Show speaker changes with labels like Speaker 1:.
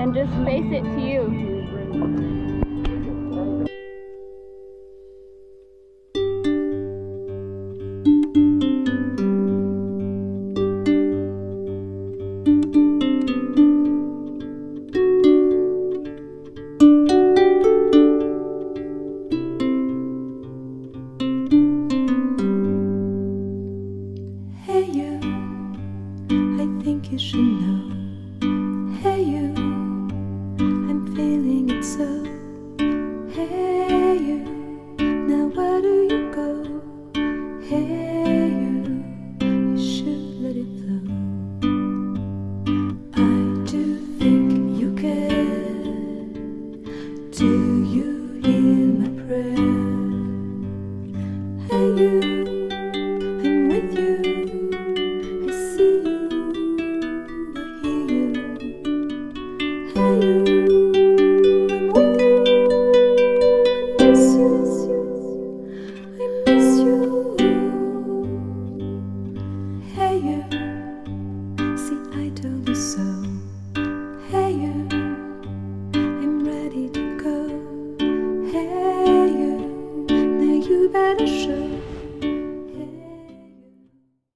Speaker 1: and just face it to you.
Speaker 2: Hey you, I think you should know. Hey you, I'm feeling it so. Hey you,